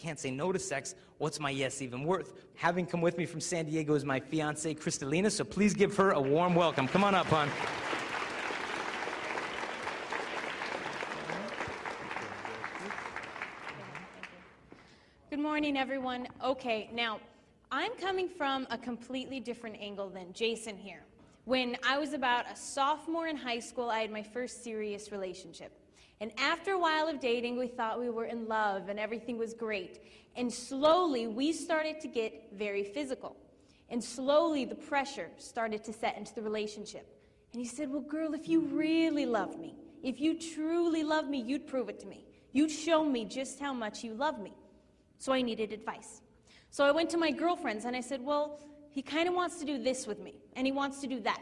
can't say no to sex, what's my yes even worth? Having come with me from San Diego is my fiancée, Crystalina, so please give her a warm welcome. Come on up, hon. Good morning, everyone. Okay, now, I'm coming from a completely different angle than Jason here. When I was about a sophomore in high school, I had my first serious relationship. And after a while of dating, we thought we were in love and everything was great. And slowly, we started to get very physical. And slowly, the pressure started to set into the relationship. And he said, well, girl, if you really love me, if you truly love me, you'd prove it to me. You'd show me just how much you love me. So I needed advice. So I went to my girlfriends and I said, well, he kind of wants to do this with me, and he wants to do that.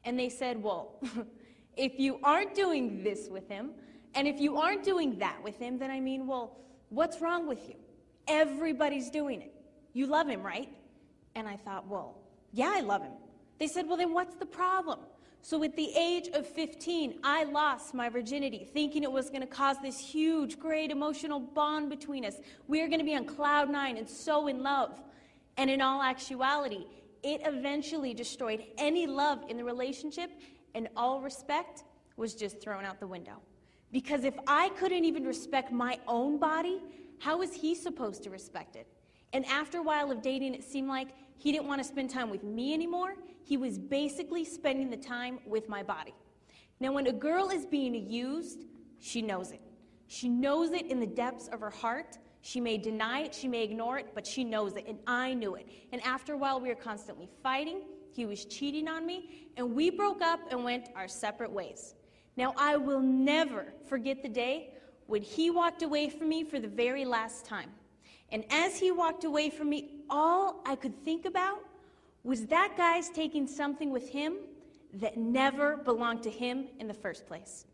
And they said, well, if you aren't doing this with him, and if you aren't doing that with him, then I mean, well, what's wrong with you? Everybody's doing it. You love him, right? And I thought, well, yeah, I love him. They said, well, then what's the problem? So at the age of 15, I lost my virginity, thinking it was going to cause this huge, great emotional bond between us. We were going to be on cloud nine and so in love. And in all actuality, it eventually destroyed any love in the relationship, and all respect was just thrown out the window. Because if I couldn't even respect my own body, how was he supposed to respect it? And after a while of dating, it seemed like he didn't want to spend time with me anymore. He was basically spending the time with my body. Now, when a girl is being used, she knows it. She knows it in the depths of her heart. She may deny it, she may ignore it, but she knows it, and I knew it. And after a while, we were constantly fighting. He was cheating on me, and we broke up and went our separate ways. Now, I will never forget the day when he walked away from me for the very last time. And as he walked away from me, all I could think about was that guy's taking something with him that never belonged to him in the first place.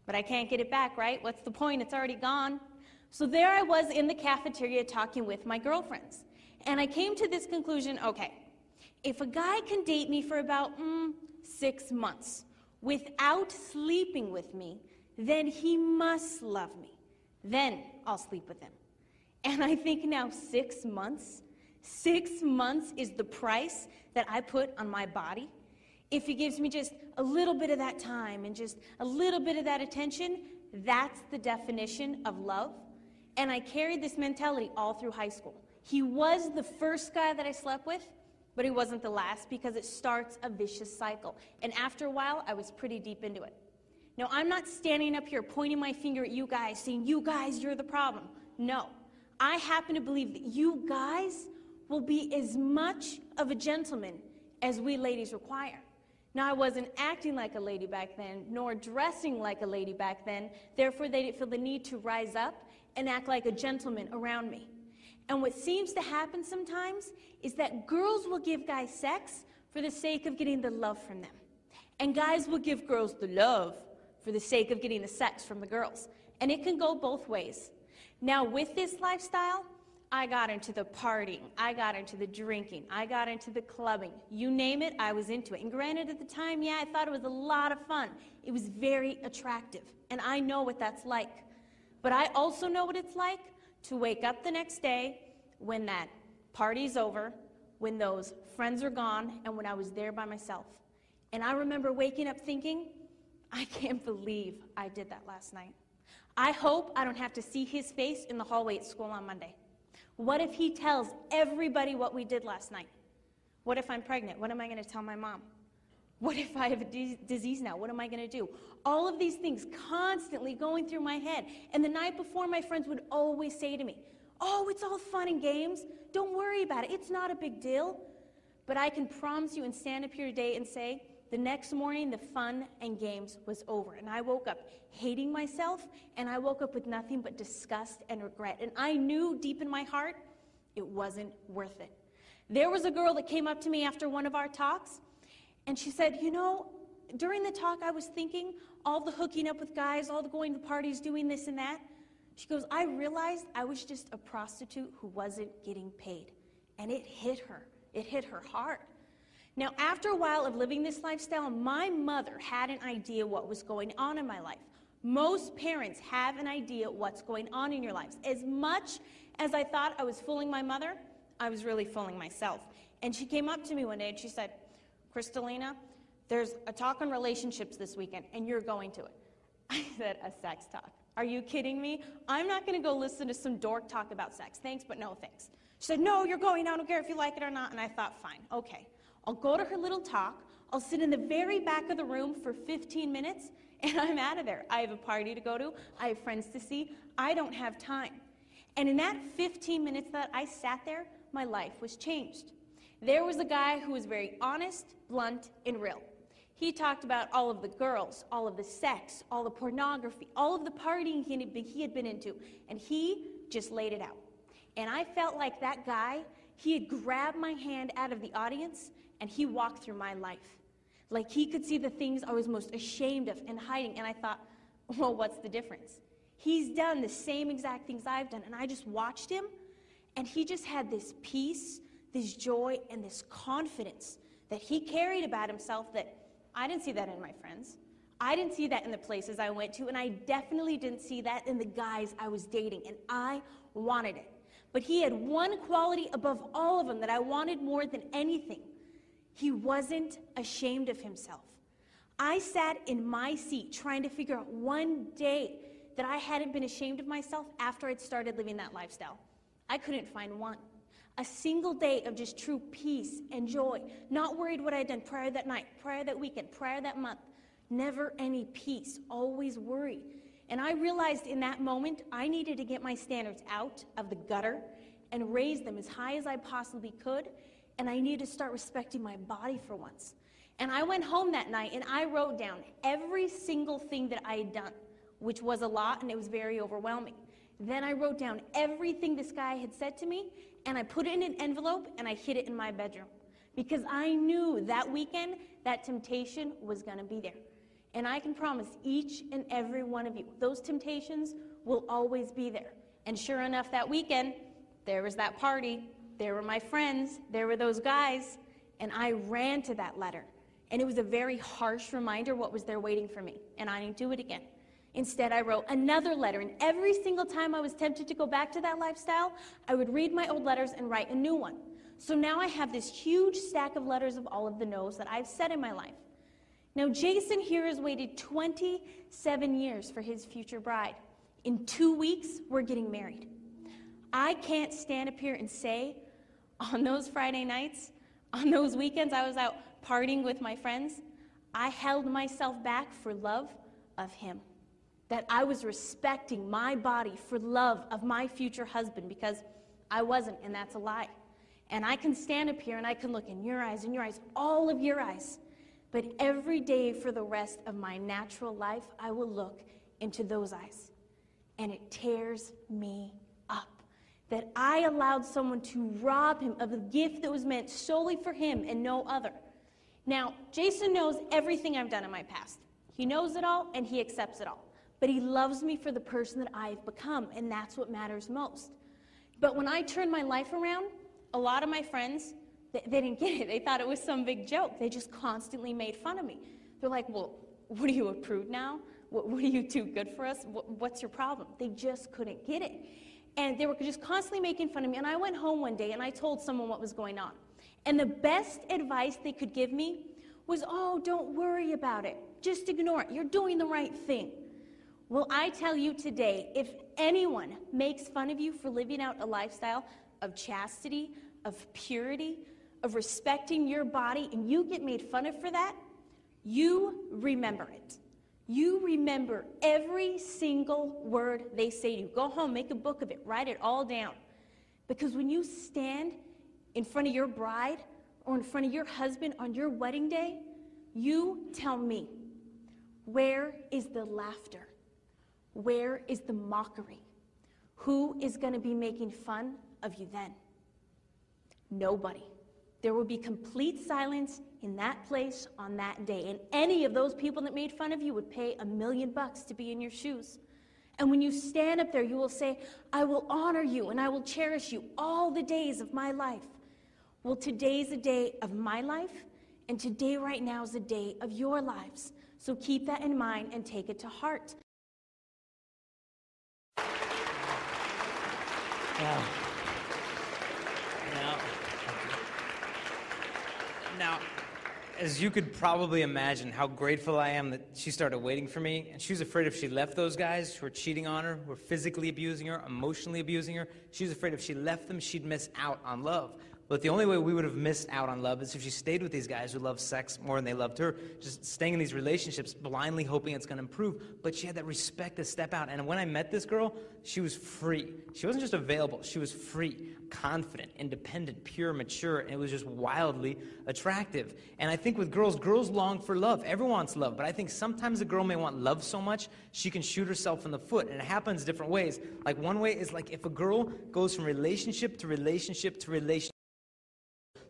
But I can't get it back, right? What's the point? It's already gone. So there I was in the cafeteria talking with my girlfriends. And I came to this conclusion, okay, if a guy can date me for about 6 months without sleeping with me, then he must love me. Then I'll sleep with him. And I think now 6 months, 6 months is the price that I put on my body. If he gives me just a little bit of that time and just a little bit of that attention, that's the definition of love. And I carried this mentality all through high school. He was the first guy that I slept with, but he wasn't the last, because it starts a vicious cycle. And after a while, I was pretty deep into it. Now, I'm not standing up here pointing my finger at you guys, saying, you guys, you're the problem. No. I happen to believe that you guys will be as much of a gentleman as we ladies require. Now, I wasn't acting like a lady back then, nor dressing like a lady back then. Therefore, they didn't feel the need to rise up and act like a gentleman around me. And what seems to happen sometimes is that girls will give guys sex for the sake of getting the love from them. And guys will give girls the love for the sake of getting the sex from the girls. And it can go both ways. Now, with this lifestyle, I got into the partying, I got into the drinking, I got into the clubbing. You name it, I was into it. And granted, at the time, yeah, I thought it was a lot of fun. It was very attractive, and I know what that's like. But I also know what it's like to wake up the next day when that party's over, when those friends are gone, and when I was there by myself. And I remember waking up thinking, I can't believe I did that last night. I hope I don't have to see his face in the hallway at school on Monday. What if he tells everybody what we did last night? What if I'm pregnant? What am I going to tell my mom? What if I have a disease now? What am I going to do? All of these things constantly going through my head. And the night before, my friends would always say to me, oh, it's all fun and games. Don't worry about it. It's not a big deal. But I can promise you and stand up here today and say, the next morning, the fun and games was over. And I woke up hating myself, and I woke up with nothing but disgust and regret. And I knew deep in my heart it wasn't worth it. There was a girl that came up to me after one of our talks, and she said, you know, during the talk I was thinking, all the hooking up with guys, all the going to parties, doing this and that. She goes, I realized I was just a prostitute who wasn't getting paid. And it hit her. It hit her hard. Now, after a while of living this lifestyle, my mother had an idea what was going on in my life. Most parents have an idea what's going on in your lives. As much As I thought I was fooling my mother, I was really fooling myself. And she came up to me one day and she said, Crystalina, there's a talk on relationships this weekend, and you're going to it. I said, a sex talk? Are you kidding me? I'm not going to go listen to some dork talk about sex. Thanks, but no thanks. She said, no, you're going. I don't care if you like it or not. And I thought, fine, okay. I'll go to her little talk. I'll sit in the very back of the room for 15 minutes, and I'm out of there. I have a party to go to. I have friends to see. I don't have time. And in that 15 minutes that I sat there, my life was changed. There was a guy who was very honest, blunt, and real. He talked about all of the girls, all of the sex, all the pornography, all of the partying he had been into, and he just laid it out. And I felt like that guy, he had grabbed my hand out of the audience, and he walked through my life. Like he could see the things I was most ashamed of and hiding, and I thought, well, what's the difference? He's done the same exact things I've done, and I just watched him, and he just had this peace, this joy, and this confidence that he carried about himself that I didn't see that in my friends. I didn't see that in the places I went to, and I definitely didn't see that in the guys I was dating, and I wanted it. But he had one quality above all of them that I wanted more than anything. He wasn't ashamed of himself. I sat in my seat trying to figure out one day that I hadn't been ashamed of myself after I'd started living that lifestyle. I couldn't find one. A single day of just true peace and joy, not worried what I'd done prior that night, prior that weekend, prior that month. Never any peace, always worry. And I realized in that moment, I needed to get my standards out of the gutter and raise them as high as I possibly could, and I needed to start respecting my body for once. And I went home that night and I wrote down every single thing that I had done, which was a lot and it was very overwhelming. Then I wrote down everything this guy had said to me, and I put it in an envelope and I hid it in my bedroom because I knew that weekend that temptation was going to be there. And I can promise each and every one of you, those temptations will always be there. And sure enough, that weekend, there was that party, there were my friends, there were those guys, and I ran to that letter. And it was a very harsh reminder what was there waiting for me, and I didn't do it again. Instead, I wrote another letter, and every single time I was tempted to go back to that lifestyle, I would read my old letters and write a new one. So now I have this huge stack of letters of all of the no's that I've said in my life. Now, Jason here has waited 27 years for his future bride. In 2 weeks, we're getting married. I can't stand up here and say, on those Friday nights, on those weekends I was out partying with my friends, I held myself back for love of him. That I was respecting my body for love of my future husband, because I wasn't, and that's a lie. And I can stand up here and I can look in your eyes, all of your eyes. But every day for the rest of my natural life, I will look into those eyes. And it tears me up that I allowed someone to rob him of a gift that was meant solely for him and no other. Now, Jason knows everything I've done in my past. He knows it all and he accepts it all. But he loves me for the person that I've become, and that's what matters most. But when I turned my life around, a lot of my friends, they didn't get it. They thought it was some big joke. They just constantly made fun of me. They're like, well, what are you, a prude now? What are you too good for us? What's your problem? They just couldn't get it. And they were just constantly making fun of me. And I went home one day and I told someone what was going on. And the best advice they could give me was, oh, don't worry about it. Just ignore it. You're doing the right thing. Well, I tell you today, if anyone makes fun of you for living out a lifestyle of chastity, of purity, of respecting your body, and you get made fun of for that, you remember it. You remember every single word they say to you. Go home, make a book of it, write it all down. Because when you stand in front of your bride or in front of your husband on your wedding day, you tell me, where is the laughter? Where is the mockery? Who is going to be making fun of you then? Nobody. There will be complete silence in that place on that day. And any of those people that made fun of you would pay $1 million to be in your shoes. And when you stand up there, you will say, I will honor you and I will cherish you all the days of my life. Well, today's a day of my life, and today right now is a day of your lives. So keep that in mind and take it to heart. Now, as you could probably imagine how grateful I am that she started waiting for me, and she was afraid if she left those guys who were cheating on her, who were physically abusing her, emotionally abusing her, she was afraid if she left them, she'd miss out on love. But the only way we would have missed out on love is if she stayed with these guys who loved sex more than they loved her, just staying in these relationships, blindly hoping it's going to improve. But she had that respect to step out. And when I met this girl, she was free. She wasn't just available. She was free, confident, independent, pure, mature, and it was just wildly attractive. And I think with girls long for love. Everyone wants love. But I think sometimes a girl may want love so much, she can shoot herself in the foot. And it happens different ways. Like one way is like if a girl goes from relationship to relationship to relationship.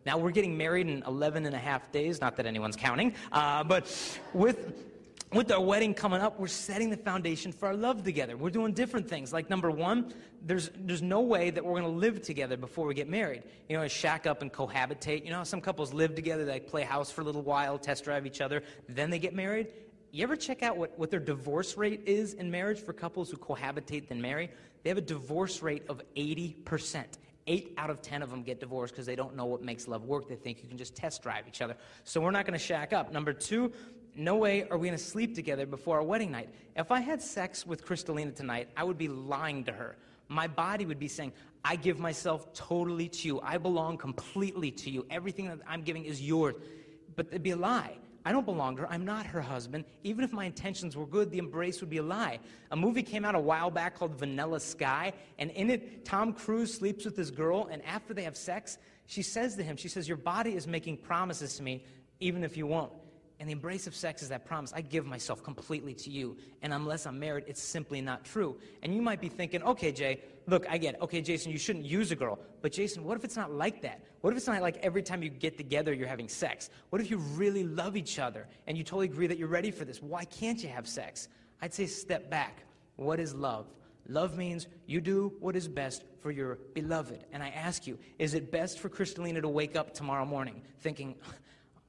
Now, we're getting married in 11 and a half days, not that anyone's counting, but with our wedding coming up, we're setting the foundation for our love together. We're doing different things. Like, number one, there's no way that we're going to live together before we get married. You know, shack up and cohabitate. You know how some couples live together, they play house for a little while, test drive each other, then they get married? You ever check out what their divorce rate is in marriage for couples who cohabitate then marry? They have a divorce rate of 80%. 8 out of 10 of them get divorced because they don't know what makes love work. They think you can just test drive each other. So we're not going to shack up. Number two, no way are we going to sleep together before our wedding night. If I had sex with Crystalina tonight, I would be lying to her. My body would be saying, I give myself totally to you. I belong completely to you. Everything that I'm giving is yours. But it'd be a lie. I don't belong to her. I'm not her husband. Even if my intentions were good, the embrace would be a lie. A movie came out a while back called Vanilla Sky, and in it, Tom Cruise sleeps with this girl, and after they have sex, she says to him, she says, your body is making promises to me, even if you won't. And the embrace of sex is that promise. I give myself completely to you, and unless I'm married, it's simply not true. And you might be thinking, okay, Jay, look, I get it. Okay, Jason, you shouldn't use a girl. But Jason, what if it's not like that? What if it's not like every time you get together, you're having sex? What if you really love each other, and you totally agree that you're ready for this? Why can't you have sex? I'd say step back. What is love? Love means you do what is best for your beloved. And I ask you, is it best for Crystalina to wake up tomorrow morning thinking,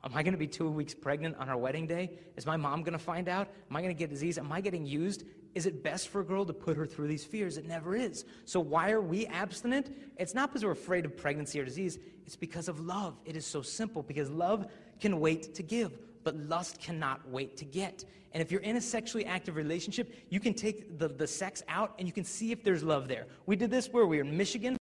am I going to be 2 weeks pregnant on our wedding day? Is my mom going to find out? Am I going to get disease? Am I getting used? Is it best for a girl to put her through these fears? It never is. So why are we abstinent? It's not because we're afraid of pregnancy or disease. It's because of love. It is so simple, because love can wait to give, but lust cannot wait to get. And if you're in a sexually active relationship, you can take the sex out and you can see if there's love there. We did this where we were in Michigan.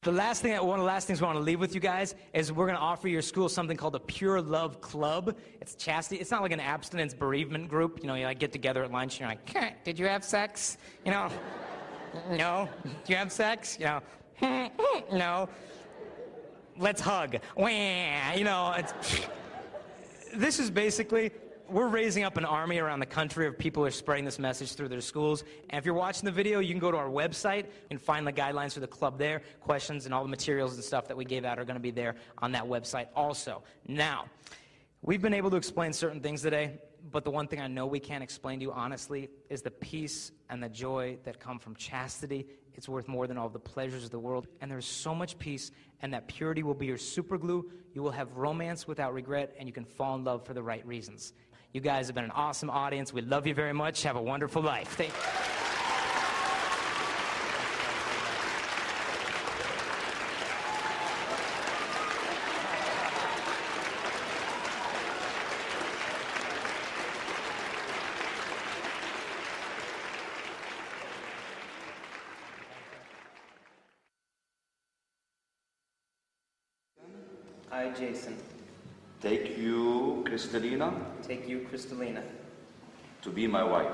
One of the last things we want to leave with you guys is we're going to offer your school something called a Pure Love Club. It's chastity. It's not like an abstinence bereavement group. You know, you like get together at lunch and you're like, did you have sex? You know, no. Do you have sex? You know, no. Let's hug. Wah. You know, this is basically, we're raising up an army around the country of people who are spreading this message through their schools. And if you're watching the video, you can go to our website and find the guidelines for the club there. Questions and all the materials and stuff that we gave out are going to be there on that website also. Now, we've been able to explain certain things today, but the one thing I know we can't explain to you honestly is the peace and the joy that come from chastity. It's worth more than all the pleasures of the world. And there's so much peace, and that purity will be your super glue. You will have romance without regret, and you can fall in love for the right reasons. You guys have been an awesome audience. We love you very much. Have a wonderful life. Thank you. I, Jason, take you, Crystalina, to be my wife.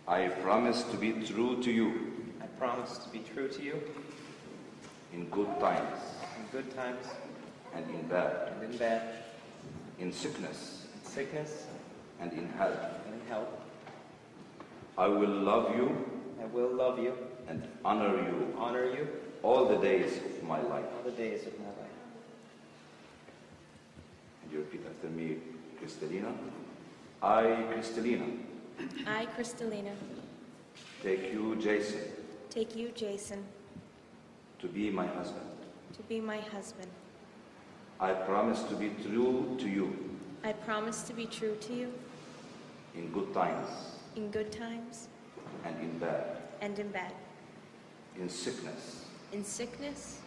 I promise to be true to you. In good times. And in bad. In sickness. And in health. I will love you. And honor you. All the days of my life. And you repeat after me, Crystalina. I, Crystalina, take you, Jason, to be my husband. I promise to be true to you. In good times. and in bed, and in bed, in sickness in sickness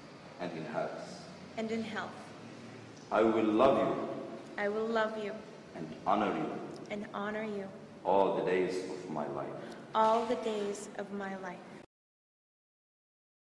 and in health. and in health. I will love you I will love you and honor you and honor you all the days of my life. all the days of my life.